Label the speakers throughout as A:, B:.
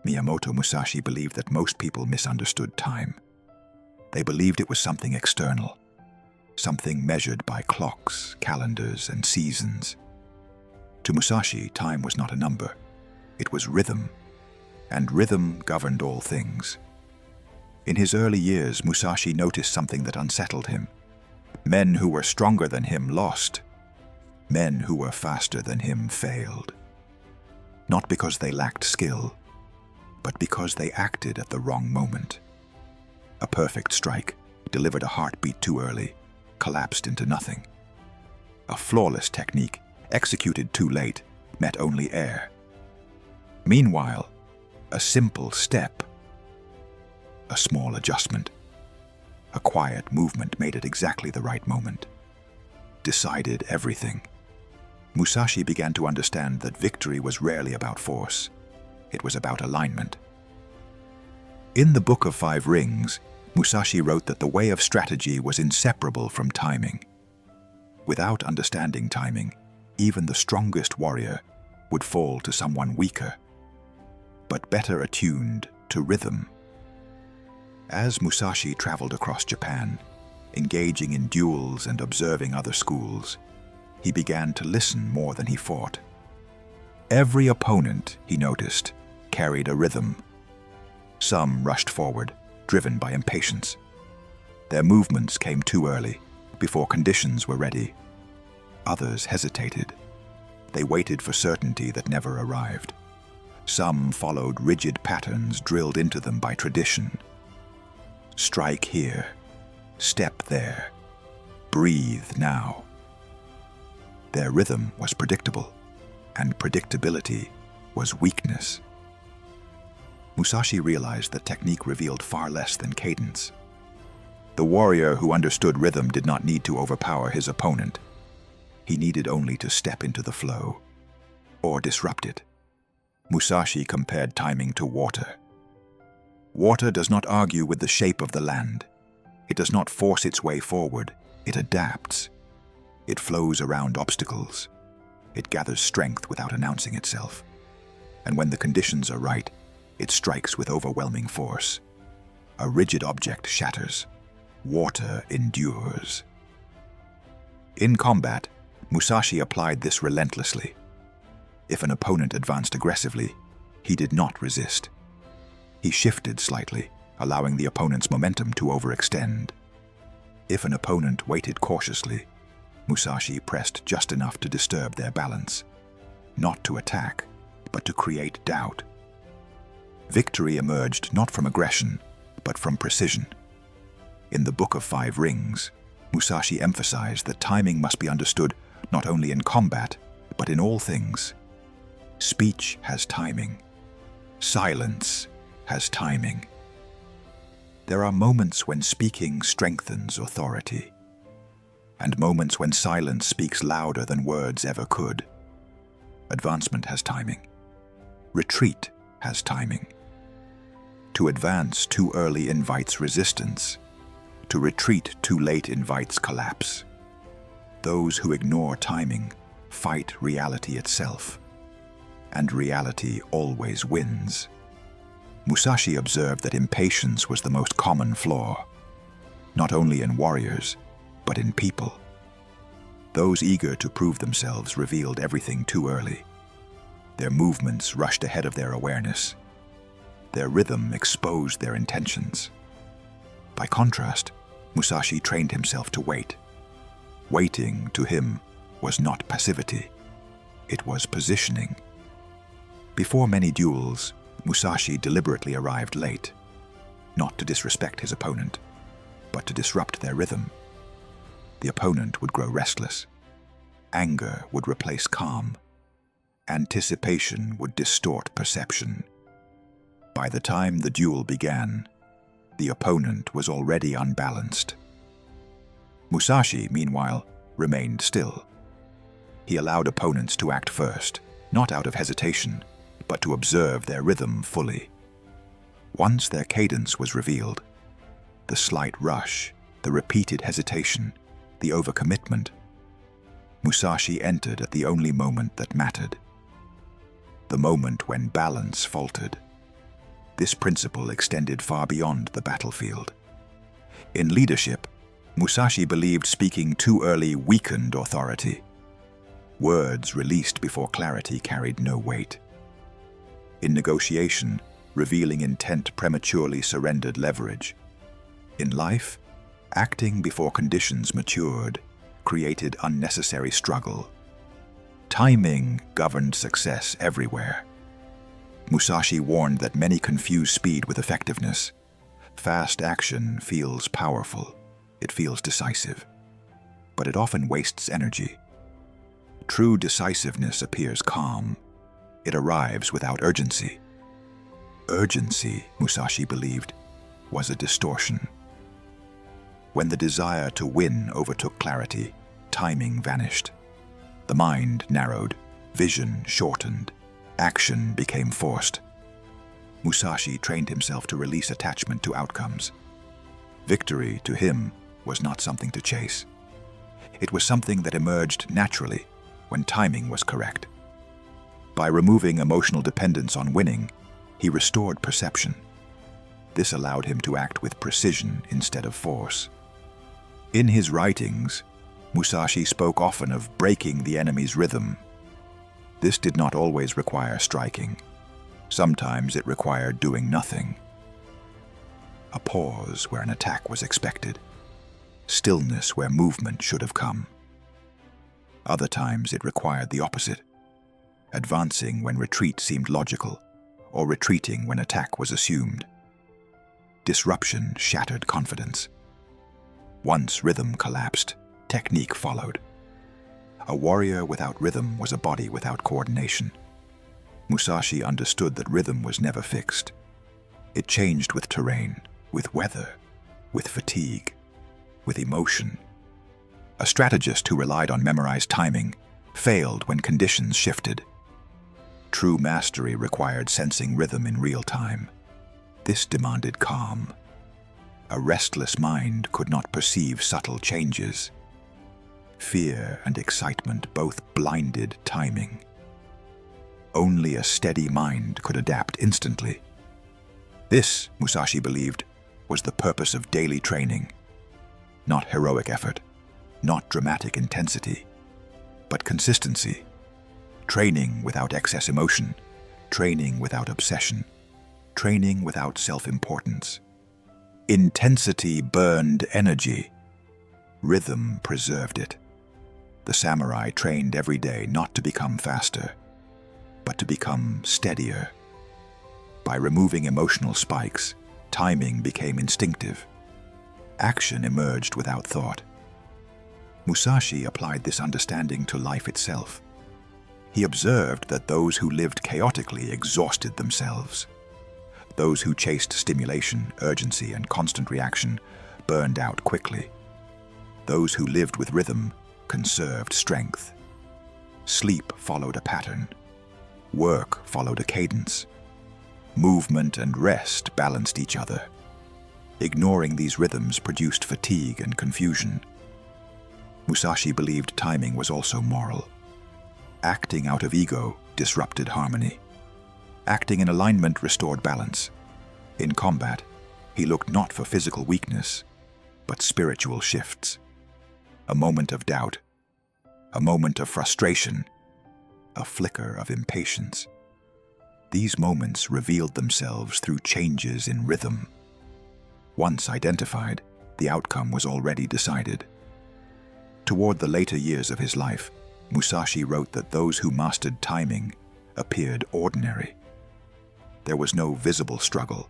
A: Miyamoto Musashi believed that most people misunderstood time. They believed it was something external, something measured by clocks, calendars, and seasons. To Musashi, time was not a number. It was rhythm, and rhythm governed all things. In his early years, Musashi noticed something that unsettled him. Men who were stronger than him lost. Men who were faster than him failed. Not because they lacked skill, but because they acted at the wrong moment. A perfect strike, delivered a heartbeat too early, collapsed into nothing. A flawless technique, executed too late, met only air. Meanwhile, a simple step, a small adjustment, a quiet movement made at exactly the right moment, decided everything. Musashi began to understand that victory was rarely about force. It was about alignment. In the Book of Five Rings, Musashi wrote that the way of strategy was inseparable from timing. Without understanding timing, even the strongest warrior would fall to someone weaker, but better attuned to rhythm. As Musashi traveled across Japan, engaging in duels and observing other schools, he began to listen more than he fought. Every opponent, he noticed, carried a rhythm. Some rushed forward, driven by impatience. Their movements came too early, before conditions were ready. Others hesitated. They waited for certainty that never arrived. Some followed rigid patterns drilled into them by tradition. Strike here, step there, breathe now. Their rhythm was predictable, and predictability was weakness. Musashi realized that technique revealed far less than cadence. The warrior who understood rhythm did not need to overpower his opponent. He needed only to step into the flow, or disrupt it. Musashi compared timing to water. Water does not argue with the shape of the land. It does not force its way forward. It adapts. It flows around obstacles. It gathers strength without announcing itself. And when the conditions are right, it strikes with overwhelming force. A rigid object shatters. Water endures. In combat, Musashi applied this relentlessly. If an opponent advanced aggressively, he did not resist. He shifted slightly, allowing the opponent's momentum to overextend. If an opponent waited cautiously, Musashi pressed just enough to disturb their balance. Not to attack, but to create doubt. Victory emerged not from aggression, but from precision. In the Book of Five Rings, Musashi emphasized that timing must be understood not only in combat, but in all things. Speech has timing. Silence has timing. There are moments when speaking strengthens authority, and moments when silence speaks louder than words ever could. Advancement has timing. Retreat has timing. To advance too early invites resistance. To retreat too late invites collapse. Those who ignore timing fight reality itself, and reality always wins. Musashi observed that impatience was the most common flaw, not only in warriors, but in people. Those eager to prove themselves revealed everything too early. Their movements rushed ahead of their awareness. Their rhythm exposed their intentions. By contrast, Musashi trained himself to wait. Waiting, to him, was not passivity. It was positioning. Before many duels, Musashi deliberately arrived late, not to disrespect his opponent, but to disrupt their rhythm. The opponent would grow restless. Anger would replace calm. Anticipation would distort perception. By the time the duel began, the opponent was already unbalanced. Musashi, meanwhile, remained still. He allowed opponents to act first, not out of hesitation, but to observe their rhythm fully. Once their cadence was revealed, the slight rush, the repeated hesitation, the overcommitment, Musashi entered at the only moment that mattered. The moment when balance faltered. This principle extended far beyond the battlefield. In leadership, Musashi believed speaking too early weakened authority. Words released before clarity carried no weight. In negotiation, revealing intent prematurely surrendered leverage. In life, acting before conditions matured created unnecessary struggle. Timing governed success everywhere. Musashi warned that many confuse speed with effectiveness. Fast action feels powerful. It feels decisive. But it often wastes energy. True decisiveness appears calm. It arrives without urgency. Urgency, Musashi believed, was a distortion. When the desire to win overtook clarity, timing vanished. The mind narrowed, vision shortened, action became forced. Musashi trained himself to release attachment to outcomes. Victory, to him, was not something to chase. It was something that emerged naturally when timing was correct. By removing emotional dependence on winning, he restored perception. This allowed him to act with precision instead of force. In his writings, Musashi spoke often of breaking the enemy's rhythm. This did not always require striking. Sometimes it required doing nothing. A pause where an attack was expected. Stillness where movement should have come. Other times it required the opposite. Advancing when retreat seemed logical, or retreating when attack was assumed. Disruption shattered confidence. Once rhythm collapsed, technique followed. A warrior without rhythm was a body without coordination. Musashi understood that rhythm was never fixed. It changed with terrain, with weather, with fatigue, with emotion. A strategist who relied on memorized timing failed when conditions shifted. True mastery required sensing rhythm in real time. This demanded calm. A restless mind could not perceive subtle changes. Fear and excitement both blinded timing. Only a steady mind could adapt instantly. This, Musashi believed, was the purpose of daily training. Not heroic effort, not dramatic intensity, but consistency. Training without excess emotion, training without obsession, training without self-importance. Intensity burned energy. Rhythm preserved it. The samurai trained every day not to become faster, but to become steadier. By removing emotional spikes, timing became instinctive. Action emerged without thought. Musashi applied this understanding to life itself. He observed that those who lived chaotically exhausted themselves. Those who chased stimulation, urgency, and constant reaction burned out quickly. Those who lived with rhythm conserved strength. Sleep followed a pattern. Work followed a cadence. Movement and rest balanced each other. Ignoring these rhythms produced fatigue and confusion. Musashi believed timing was also moral. Acting out of ego disrupted harmony. Acting in alignment restored balance. In combat, he looked not for physical weakness, but spiritual shifts. A moment of doubt, a moment of frustration, a flicker of impatience. These moments revealed themselves through changes in rhythm. Once identified, the outcome was already decided. Toward the later years of his life, Musashi wrote that those who mastered timing appeared ordinary. There was no visible struggle,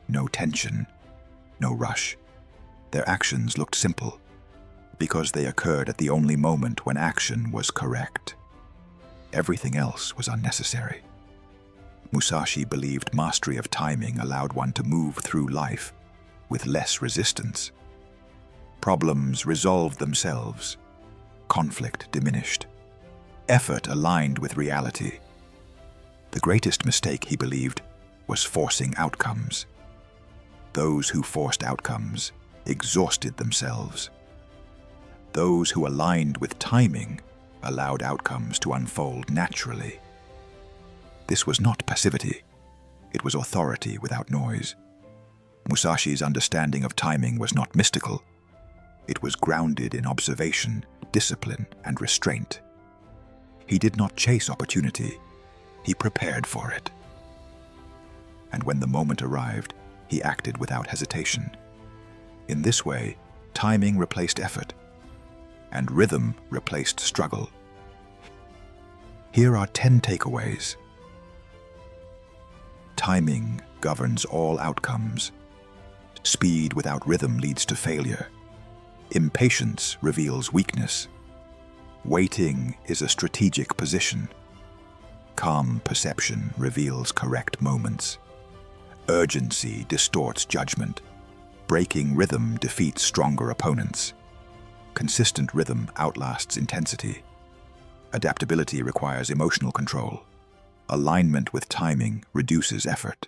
A: no tension, no rush. Their actions looked simple, because they occurred at the only moment when action was correct. Everything else was unnecessary. Musashi believed mastery of timing allowed one to move through life with less resistance. Problems resolved themselves. Conflict diminished. Effort aligned with reality. The greatest mistake, he believed, was forcing outcomes. Those who forced outcomes exhausted themselves. Those who aligned with timing allowed outcomes to unfold naturally. This was not passivity. It was authority without noise. Musashi's understanding of timing was not mystical. It was grounded in observation, discipline, and restraint. He did not chase opportunity. He prepared for it. And when the moment arrived, he acted without hesitation. In this way, timing replaced effort, and rhythm replaced struggle. Here are 10 takeaways. Timing governs all outcomes. Speed without rhythm leads to failure. Impatience reveals weakness. Waiting is a strategic position. Calm perception reveals correct moments. Urgency distorts judgment. Breaking rhythm defeats stronger opponents. Consistent rhythm outlasts intensity. Adaptability requires emotional control. Alignment with timing reduces effort.